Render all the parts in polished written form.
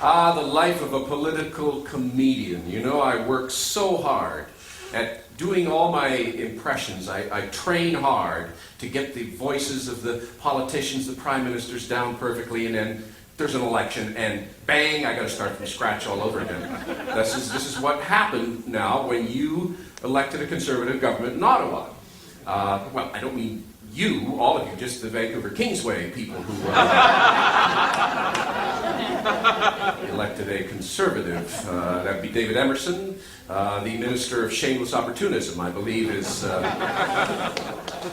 Ah, the life of a political comedian. You know, I work so hard at doing all my impressions. I train hard to get the voices of the politicians, the prime ministers down perfectly, and then there's an election, and bang, I got to start from scratch all over again. This is what happened now when you elected a conservative government in Ottawa. Well, I don't mean you, all of you, just the Vancouver Kingsway people who elected a conservative. That would be David Emerson, the Minister of Shameless Opportunism, I believe is...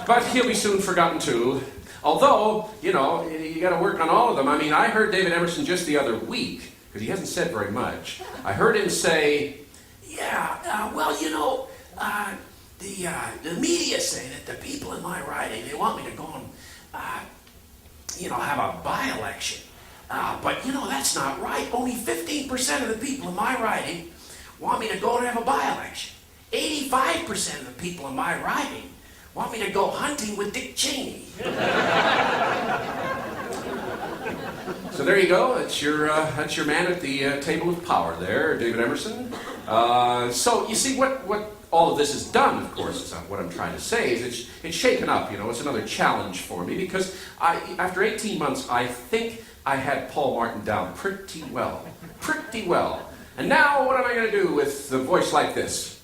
but he'll be soon forgotten too. Although, you know, you got to work on all of them. I mean, I heard David Emerson just the other week, because he hasn't said very much. I heard him say, yeah, well, you know, the media say that the people in my riding, they want me to go and, you know, have a by-election. But, you know, that's not right. Only 15% of the people in my riding want me to go and have a by-election. 85% of the people in my riding want me to go hunting with Dick Cheney. So there you go. That's your man at the table of power there, David Emerson. So you see what all of this has done, of course, is what I'm trying to say, is it's shaken up, you know. It's another challenge for me because after 18 months, I think I had Paul Martin down pretty well. Pretty well. And now what am I going to do with a voice like this?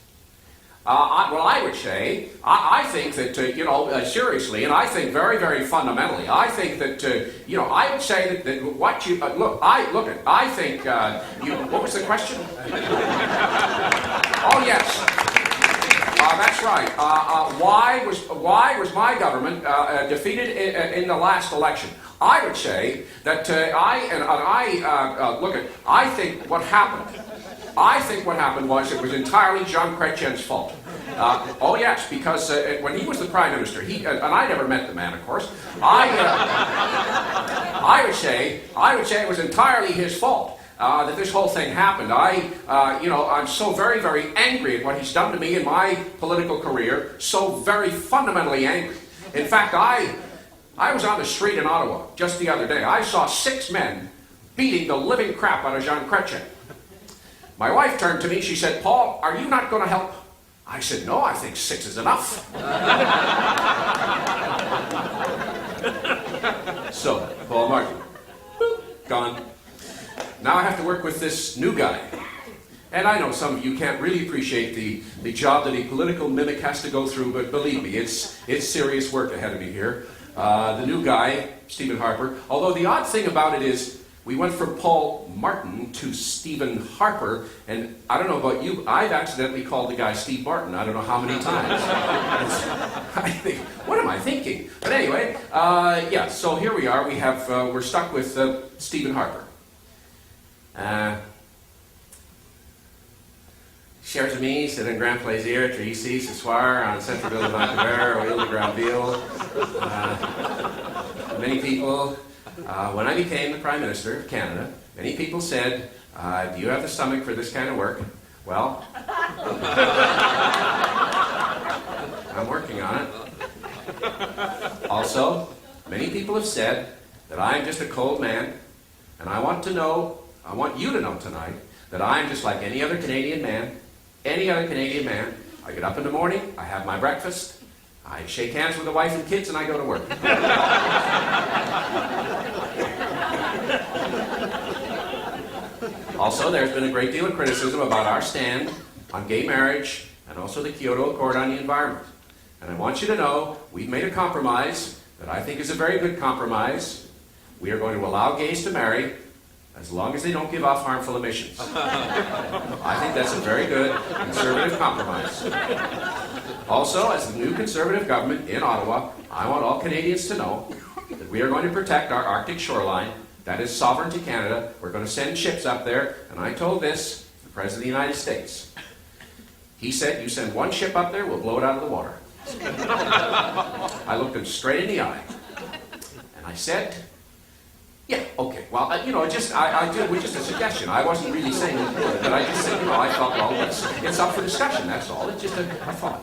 Well, I would say, I think that, you know, seriously, and I think very, very fundamentally, I think that, you know, I would say that what you, I think, what was the question? Oh, yes. That's right. Why was my government defeated in the last election? I would say that I think what happened. I think what happened was it was entirely Jean Chrétien's fault. Oh yes, because when he was the prime minister, and I never met the man, of course. I would say it was entirely his fault that this whole thing happened. You know, I'm so very, very angry at what he's done to me in my political career. So very fundamentally angry. In fact, I was on the street in Ottawa just the other day. I saw 6 men beating the living crap out of Jean Chrétien. My wife turned to me, she said, "Paul, are you not going to help?" I said, "No, I think 6 is enough." So, Paul Martin, boop, gone. Now I have to work with this new guy. And I know some of you can't really appreciate the job that a political mimic has to go through, but believe me, it's serious work ahead of me here. The new guy, Stephen Harper, although the odd thing about it is, we went from Paul Martin to Stephen Harper, and I don't know about you, I've accidentally called the guy Steve Martin, I don't know how many times. I think, what am I thinking? But anyway, yeah, so here we are, we're stuck with Stephen Harper. Chers amis, c'est un grand plaisir d'être ici ce soir en centre-ville de Vancouver, au île de Granville. Many people... when I became the Prime Minister of Canada, many people said, do you have the stomach for this kind of work? Well, I'm working on it. Also, many people have said that I'm just a cold man, and I want you to know tonight, that I'm just like any other Canadian man. I get up in the morning, I have my breakfast, I shake hands with the wife and kids, and I go to work. Also, there's been a great deal of criticism about our stand on gay marriage and also the Kyoto Accord on the environment. And I want you to know we've made a compromise that I think is a very good compromise. We are going to allow gays to marry as long as they don't give off harmful emissions. I think that's a very good conservative compromise. Also, as the new conservative government in Ottawa, I want all Canadians to know that we are going to protect our Arctic shoreline. That is sovereign to Canada. We're going to send ships up there. And I told this to the President of the United States. He said, you send one ship up there, we'll blow it out of the water. I looked him straight in the eye. And I said, yeah, okay. Well, you know, I did with just a suggestion. I wasn't really saying it would, but I just said, you know, I thought, well, it's up for discussion, that's all. It's just a thought.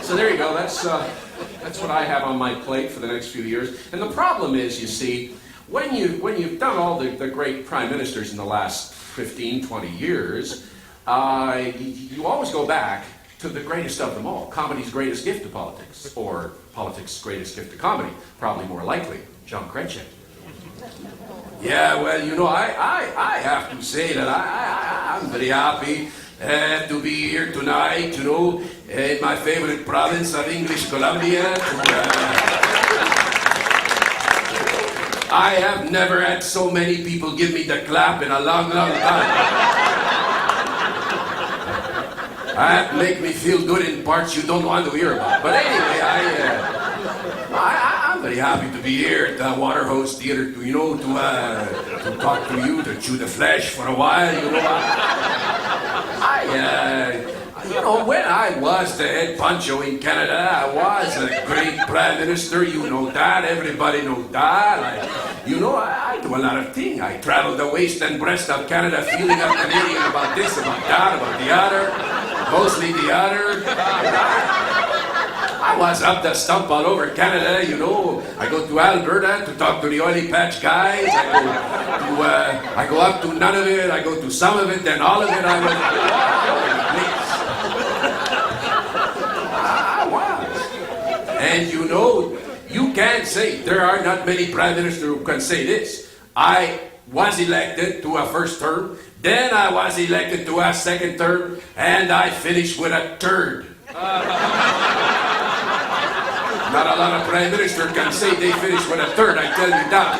So there you go. That's what I have on my plate for the next few years. And the problem is, you see, when you've done all the great prime ministers in the last 15, 20 years, you always go back to the greatest of them all, comedy's greatest gift to politics, or politics' greatest gift to comedy, probably more likely, John Critchin. Yeah, well, I have to say that I'm very happy to be here tonight, in my favorite province of English Columbia. I have never had so many people give me the clap in a long, long time. That make me feel good in parts you don't want to hear about. But anyway, I'm very happy to be here at the Waterhouse Theatre, to talk to you, to chew the flesh for a while, when I was the head poncho in Canada, I was a great prime minister. You know that. Everybody knows that. I do a lot of things. I travel the waist and breast of Canada, feeling up Canadian about this, about that, about the other. Mostly the other. I was up the stump all over Canada, I go to Alberta to talk to the oily patch guys. I go up to none of it. I go to some of it, then all of it. I was. And you can't say, there are not many prime ministers who can say this. I was elected to a first term, then I was elected to a second term, and I finished with a third. Not a lot of prime ministers can say they finished with a third, I tell you that.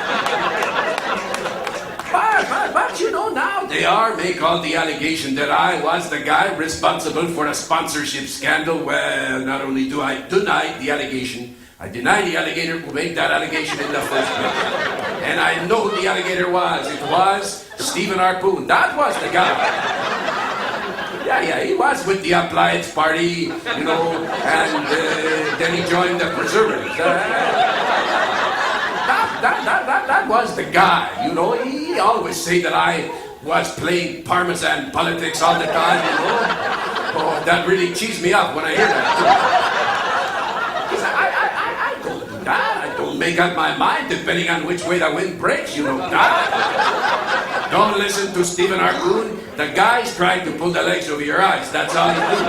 But now they make all the allegation that I was the guy responsible for a sponsorship scandal. Well, not only do I deny the allegation, I deny the alligator who made that allegation in the first place. And I know who the alligator was. It was Stephen Harpoon. That was the guy. Yeah, he was with the Appliance Party, and then he joined the Preservatives. That was the guy, He always say that I was playing Parmesan politics all the time, Oh, that really cheesed me up when I hear that. I don't make up my mind depending on which way the wind breaks, that. Don't listen to Stephen Harpoon. The guy's trying to pull the legs over your eyes. That's all he does.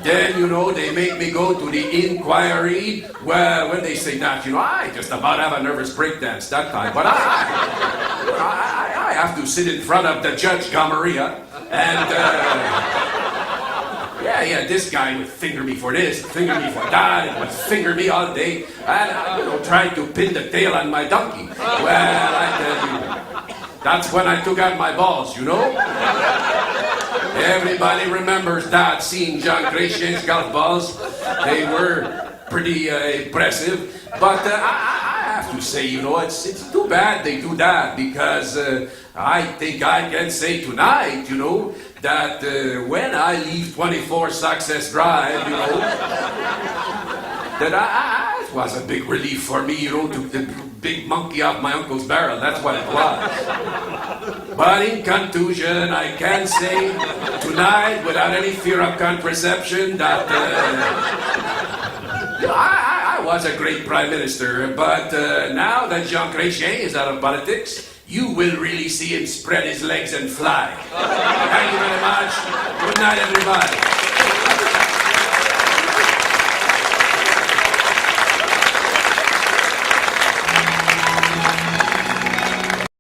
Then, they make me go to the inquiry. Well, when they say that, I just about have a nervous breakdance that time. But I have to sit in front of the Judge Gamaria and... Yeah, this guy would finger me for this, finger me for that, it would finger me all day, and, trying to pin the tail on my donkey. Well, I tell you, that's when I took out my balls, Everybody remembers that, seeing John Chrétien's golf balls. They were pretty impressive, but I have to say, it's too bad they do that, because I think I can say tonight, that when I leave 24 Success Drive, that it was a big relief for me, to the big monkey off my uncle's barrel. That's what it was. But in conclusion, I can say tonight, without any fear of contraception, that I was a great prime minister. But now that Jean Chrétien is out of politics, you will really see him spread his legs and fly. Thank you very much. Good night, everybody.